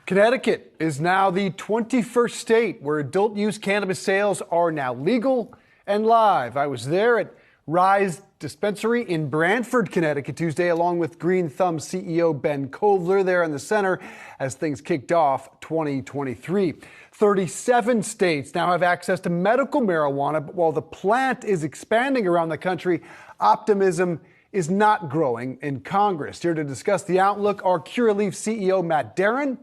Connecticut is now the 21st state where adult use cannabis sales are now legal and live. I was there at Rise Dispensary in Branford, Connecticut Tuesday, along with Green Thumb CEO Ben Kovler there in the center as things kicked off 2023. 37 states now have access to medical marijuana, but while the plant is expanding around the country, optimism is not growing in Congress. Here to discuss the outlook are Curaleaf CEO Matt Darin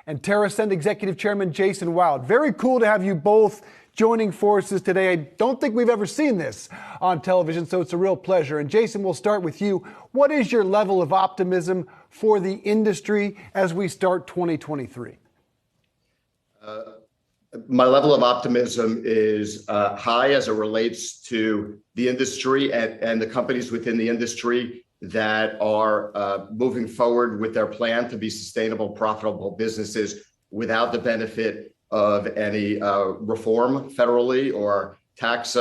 and TerrAscend Executive Chairman Jason Wild. Very cool to have you both joining forces today. I don't think we've ever seen this on television, so it's a real pleasure. And Jason, we'll start with you. What is your level of optimism for the industry as we start 2023? My level of optimism is high as it relates to the industry and the companies within the industry that are moving forward with their plan to be sustainable, profitable businesses without the benefit of any reform federally or tax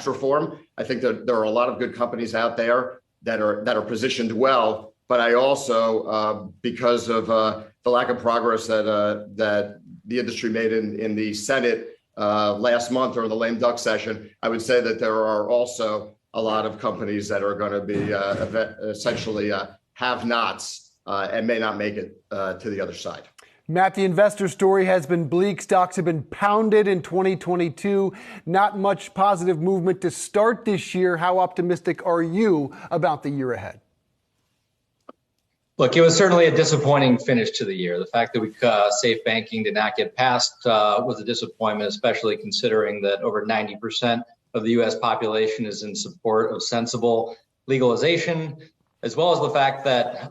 reform. I think that there are a lot of good companies out there that are positioned well, but I also, because of the lack of progress that the industry made in the Senate last month or the lame duck session, I would say that there are also a lot of companies that are going to be essentially have-nots and may not make it to the other side. Matt, the investor story has been bleak. Stocks have been pounded in 2022. Not much positive movement to start this year. How optimistic are you about the year ahead? Look, it was certainly a disappointing finish to the year. The fact that safe banking did not get passed was a disappointment, especially considering that over 90% of the U.S. population is in support of sensible legalization, as well as the fact that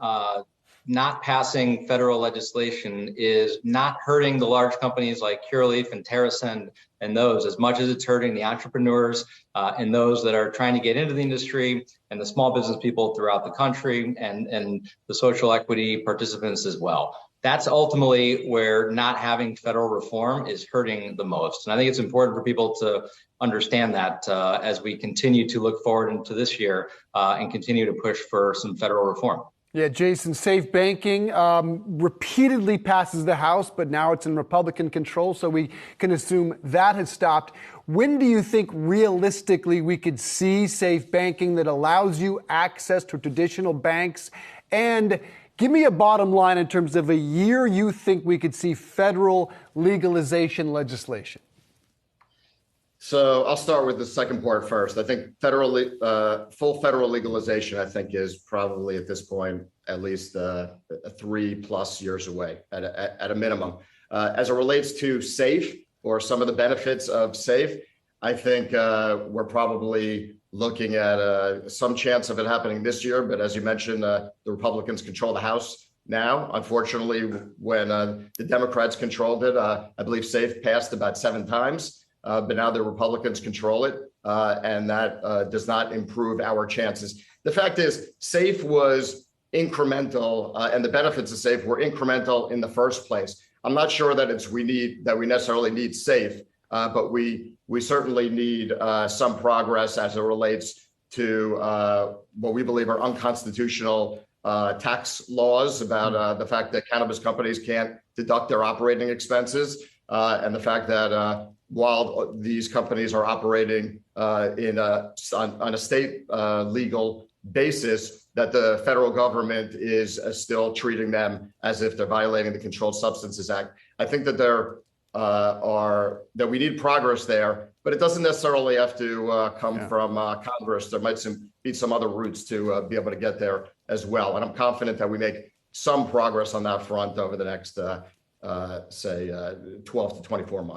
not passing federal legislation is not hurting the large companies like Curaleaf and TerrAscend and those as much as it's hurting the entrepreneurs and those that are trying to get into the industry and the small business people throughout the country and the social equity participants as well. That's ultimately where not having federal reform is hurting the most. And I think it's important for people to understand that as we continue to look forward into this year and continue to push for some federal reform. Yeah, Jason, safe banking repeatedly passes the House, but now it's in Republican control, so we can assume that has stopped. When do you think realistically we could see safe banking that allows you access to traditional banks? And give me a bottom line in terms of a year you think we could see federal legalization legislation. So I'll start with the second part first. I think full federal legalization, I think, is probably at this point at least 3+ years away at a minimum. As it relates to SAFE or some of the benefits of SAFE, I think we're probably looking at some chance of it happening this year. But as you mentioned, the Republicans control the House now. Unfortunately, when the Democrats controlled it, I believe SAFE passed about 7 times. But now the Republicans control it, and that does not improve our chances. The fact is, SAFE was incremental, and the benefits of SAFE were incremental in the first place. I'm not sure that we necessarily need SAFE, but we certainly need some progress as it relates to what we believe are unconstitutional tax laws about the fact that cannabis companies can't deduct their operating expenses, and the fact that while these companies are operating on a state legal basis, that the federal government is still treating them as if they're violating the Controlled Substances Act. I think that that we need progress there, but it doesn't necessarily have to come from Congress. There might be some other routes to be able to get there as well. And I'm confident that we make some progress on that front over the next, say, 12 to 24 months.